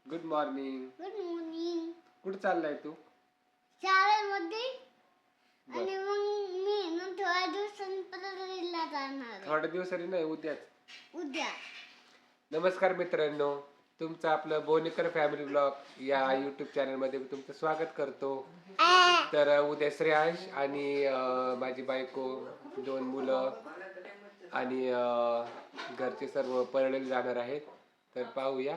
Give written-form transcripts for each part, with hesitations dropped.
Good morning. Good morning. कुठे चाललाय तू? शाळेमध्ये बर. आणि मग मी ना थोड्या दिवसांनी परळीला जाणार आहे. थोड्या दिवसांनी नाही, उद्याच. उद्या. नमस्कार मित्रांनो, तुमचं आपलं बोनेकर फॅमिली ब्लॉग या यूट्यूब चॅनल मध्ये तुमचं स्वागत करतो. तर उद्या श्रेयांश आणि माझी बायको, 2 मुलं आणि घरचे सर्व परळीला जाणार आहेत. तर पाहूया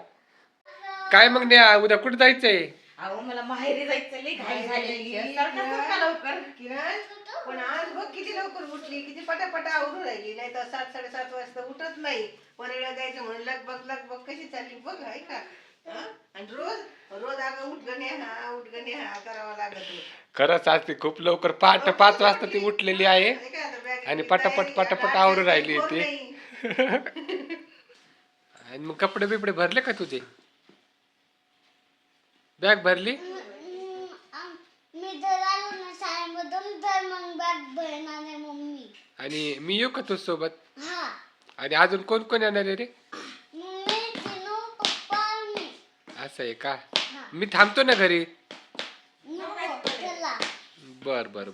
काय मग न्या, उद्या कुठे जायचंय? अहो मला माहेरी जायचं लई घाई झालेली आहे. सरकार का लवकर किरण पण आज बघ किती लवकर उठली, किती पटापटा आवरून राहिली. नाही तर 7-7:30 वाजता उठत नाही. परळीला जायचं म्हणून लगबग कशी चालली बघ. आहे का? आणि रोज अगं उठगणे हा करावा लागत. खरंच आज ती खूप लवकर 5 वाजता ती उठलेली आहे आणि पटापट आवरून राहिली ती. आणि मग कपडे बिपडे भरले का तुझे? बॅग भरली? मी जर आलो ना शाळेमधून तर मग बॅग भरणार आहे मम्मी. आणि मी येऊ का तुझ सोबत? हा. आणि अजून कोण कोण येणार आहे रे? मम्मी, चिनू, पप्पा आणि मी. असं आहे का? मी थांबतो ना घरी. नको, चला. बर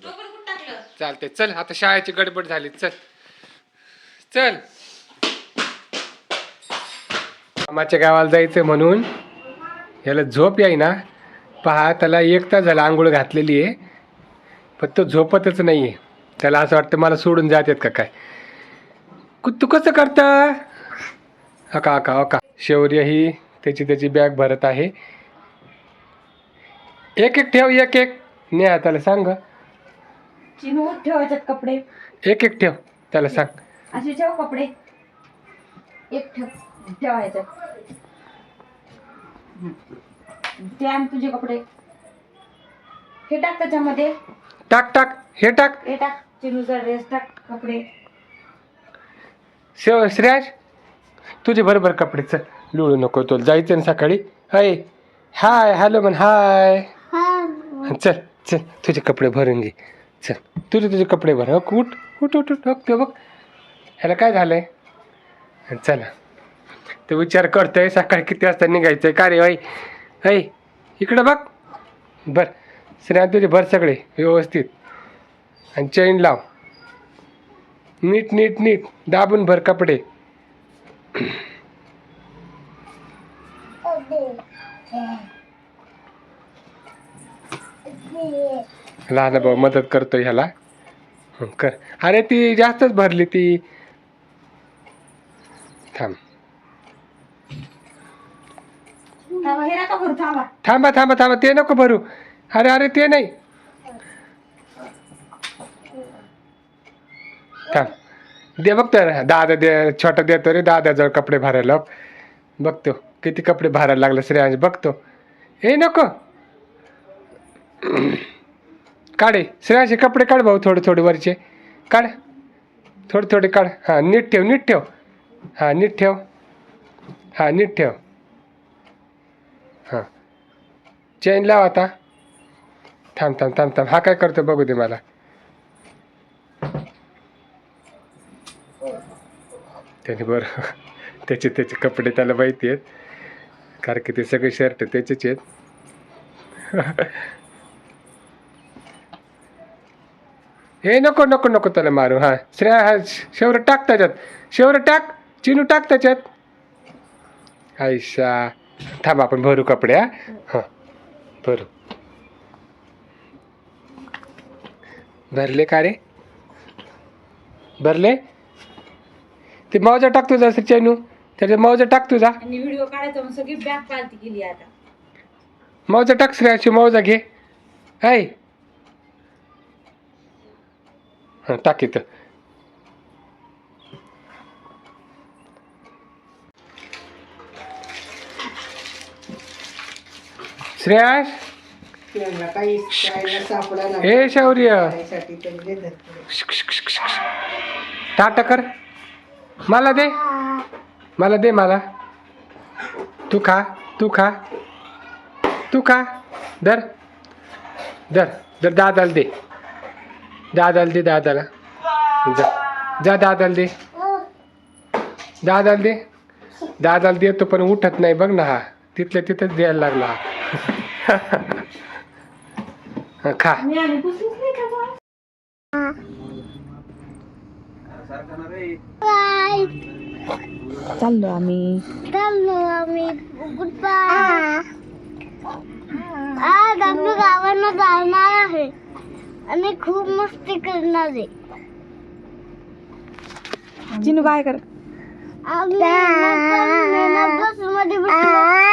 चालते. चल आता शाळेची गडबड झाली. चल मामाच्या गावाला जायचं म्हणून याला झोप येईना. पहा, त्याला 1 तास झाला आंघोळ घातलेली आहे, पण तो झोपतच नाही आहे. त्याला असं वाटतं मला सोडून जातात का काय. तू कसं करता? अका शौर्य ही त्याची बॅग भरत आहे. एक ठेव, एक नेहा त्याला सांग. चिनू ठेवायच्यात कपडे. एक ठेव त्याला सांग. असे ठेव कपडे. एक ठेवायच्यात. ते आण तुझे कपडे. हे टाक त्याच्यामध्ये. टाक हे टाक. हे टाक चिनूचा ड्रेस टाक. कपडे श्रेयाश तुझे बरोबर कपडे. चल लुळू नको, तो जायचं ना सकाळी. हाय हॅलो म्हण. हाय. चल तुझे कपडे भरून घे. चल तुझे कपडे भर. उठ ते बघ ह्याला काय झालंय. चला तो विचार करतोय सकाळी किती वाजता निघायचंय. का रे ऐ इकडं बघ. बर श्रेया तुझे भर सगळे व्यवस्थित आणि चैन लाव. नीट दाबून भर कपडे. लहान भाऊ मदत करतोय ह्याला. कर. अरे ती जास्तच भरली ती. थांब. हे नका भरू. थांबा. थांबा ते नको भरू. अरे ते नाही. थांब. दे बघ तर दादा दे. छोटा देतो रे दादाजवळ कपडे भरायला. बघतो किती कपडे भरायला लागले श्रेयांश. बघतो. हे नको काढे श्रेयांश. कपडे काढ भाऊ. थोडे वरचे काढ. थोडे काढ. हां नीट ठेव. हां नीट ठेव. हां चेन लाव आता. थांब. हा काय करतो बघू दे मला. त्याने बरं त्याचे कपडे त्याला माहिती आहेत, कारण की ते सगळे शर्ट त्याचेच आहेत. हे नको त्याला मारू. हा श्रेया. हा शेवरं टाक त्याच्यात. चिनू टाक त्याच्यात. आयशा थांब आपण भरू कपडे. हां भरू. भरले का रे? भरले. ते मौजा टाक तुझा चैनू. त्याच्यात मौजा टाक तुझा. आणि व्हिडिओ काढायचा म्हणून सगळी बॅग पालती केली. आता मौजा टाक श्रेयाची. मौजा घे. हाय हां टाक इथं. श्रेयाश. हे शौर्य टाटा कर. मला दे. तू खा. धर दादाला दे. दादाला जा दादाला दे. दादाला देतो पण उठत नाही बघ ना. हा तिथल्या तिथंच द्यायला लागला. खा. बाय. चाललो आम्ही. Goodbye. आज आम्ही गावांना जाणार आहे आणि खूप मस्ती करणार आहे. चिनू बाय कर. आम्ही बस मध्ये बसलो